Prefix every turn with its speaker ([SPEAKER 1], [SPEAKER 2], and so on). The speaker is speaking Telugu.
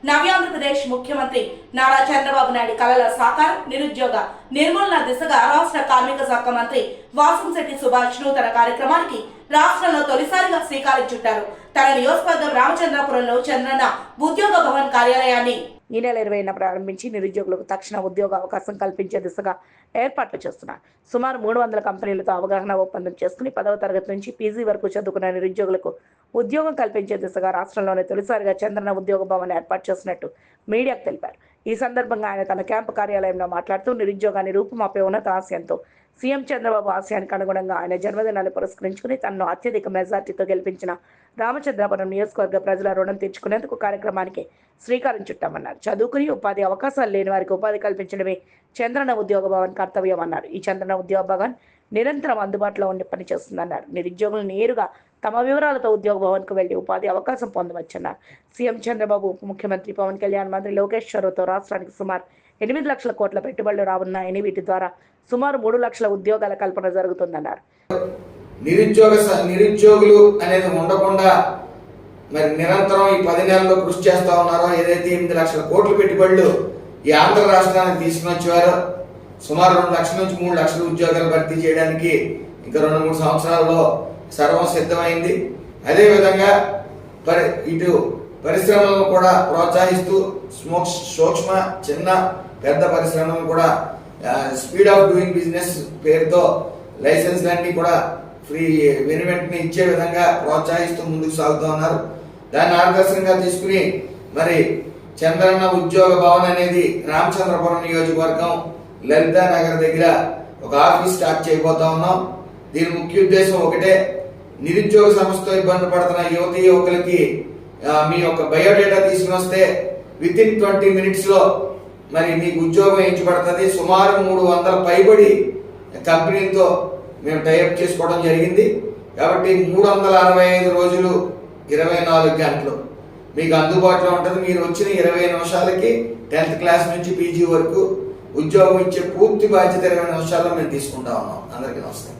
[SPEAKER 1] నవ్యాంధ్రప్రదేశ్ ముఖ్యమంత్రి నారా చంద్రబాబు నాయుడు కలల సాకారం, నిరుద్యోగ నిర్మూలన దిశగా రాష్ట్ర కార్మిక శాఖ మంత్రి వాసంశెట్టి సుభాష్ నూతన కార్యక్రమానికి రాష్ట్రంలో తొలిసారిగా శ్రీకారం చుట్టారు. తన నియోజకవర్గం రామచంద్రాపురంలో చంద్రన్న ఉద్యోగ భవన్ కార్యాలయాన్ని ఈ నెల 20న ప్రారంభించి నిరుద్యోగులకు తక్షణ ఉద్యోగ అవకాశం కల్పించే దిశగా ఏర్పాట్లు చేస్తున్నారు. సుమారు 300 కంపెనీలతో అవగాహన ఒప్పందం చేసుకుని 10వ తరగతి నుంచి పీజీ వరకు చదువుకున్న నిరుద్యోగులకు ఉద్యోగం కల్పించే దిశగా రాష్ట్రంలోనే తొలిసారిగా చంద్రన్న ఉద్యోగ భవన్ ఏర్పాటు చేసినట్టు మీడియాకు తెలిపారు. ఈ సందర్భంగా ఆయన తన క్యాంపు కార్యాలయంలో మాట్లాడుతూ నిరుద్యోగాన్ని రూపుమాపే ఉన్నత ఆశయంతో సీఎం చంద్రబాబు ఆశయానికి అనుగుణంగా ఆయన జన్మదినాన్ని పురస్కరించుకుని తనను అత్యధిక మెజార్టీతో గెలిపించిన రామచంద్రాపురం నియోజకవర్గ ప్రజల రుణం తీర్చుకునేందుకు కార్యక్రమానికి శ్రీకారం చుట్టామన్నారు. చదువుకుని ఉపాధి అవకాశాలు లేని వారికి ఉపాధి కల్పించడమే చంద్రన్న ఉద్యోగ భవన్ కర్తవ్యం అన్నారు. ఈ చంద్రన్న ఉద్యోగ భవన్ నిరంతరం అందుబాటులో ఉండి పనిచేస్తుందన్నారు. నిరుద్యోగులు నేరుగా తమ వివరాలతో ఉద్యోగ భవన్కు వెళ్లి ఉపాధి అవకాశం పొందవచ్చన్నారు. సీఎం చంద్రబాబు, ఉప ముఖ్యమంత్రి పవన్ కళ్యాణ్, మంత్రి లోకేష్ చొరవతో రాష్ట్రానికి సుమారు 8 లక్షల కోట్ల పెట్టుబడులు రానున్నాయని వీటి ద్వారా సుమారు 3 లక్షల ఉద్యోగాల కల్పన జరుగుతుందన్నారు.
[SPEAKER 2] నిరుద్యోగులు అనేది ఉండకుండా మరి నిరంతరం ఈ 10 నెలల్లో కృషి చేస్తా ఉన్నారో, ఏదైతే 8 లక్షల కోట్ల పెట్టుబడులు ఈ ఆంధ్ర రాష్ట్రానికి తీసుకుని వచ్చారో, సుమారు 2 లక్షల నుంచి 3 లక్షల ఉద్యోగాలు భర్తీ చేయడానికి ఇంకా 2-3 సంవత్సరాల్లో సర్వం సిద్ధమైంది. అదేవిధంగా ఇటు పరిశ్రమలను కూడా ప్రోత్సహిస్తూ సూక్ష్మ, చిన్న, పెద్ద పరిశ్రమలను కూడా స్పీడ్ ఆఫ్ డూయింగ్ బిజినెస్ పేరుతో లైసెన్స్లన్నీ కూడా ఫ్రీ వెంటనే ఇచ్చే విధంగా ప్రోత్సహిస్తూ ముందుకు సాగుతూ ఉన్నారు. దాన్ని ఆదర్శంగా తీసుకుని మరి చంద్రన్న ఉద్యోగ భవన్ అనేది రామచంద్రపురం నియోజకవర్గం లలితా నగర్ దగ్గర ఒక ఆఫీస్ స్టార్ట్ చేయబోతా ఉన్నాం. దీని ముఖ్య ఉద్దేశం ఒకటే, నిరుద్యోగ సమస్యతో ఇబ్బంది పడుతున్న యువతీ యువకులకి మీ యొక్క బయోడేటా తీసుకుని వస్తే వితిన్ 20 minutes లో మరి మీకు ఉద్యోగం వేయించబడుతుంది. సుమారు 300 పైబడి కంపెనీలతో మేము టైఅప్ చేసుకోవడం జరిగింది. కాబట్టి 365 రోజులు 24 గంటలు మీకు అందుబాటులో ఉంటుంది. మీరు వచ్చిన 20 నిమిషాలకి 10th క్లాస్ నుంచి పీజీ వరకు ఉద్యోగం ఇచ్చే పూర్తి బాధ్యత 20 నిమిషాల్లో మేము తీసుకుంటా ఉన్నాం. అందరికీ నమస్తే.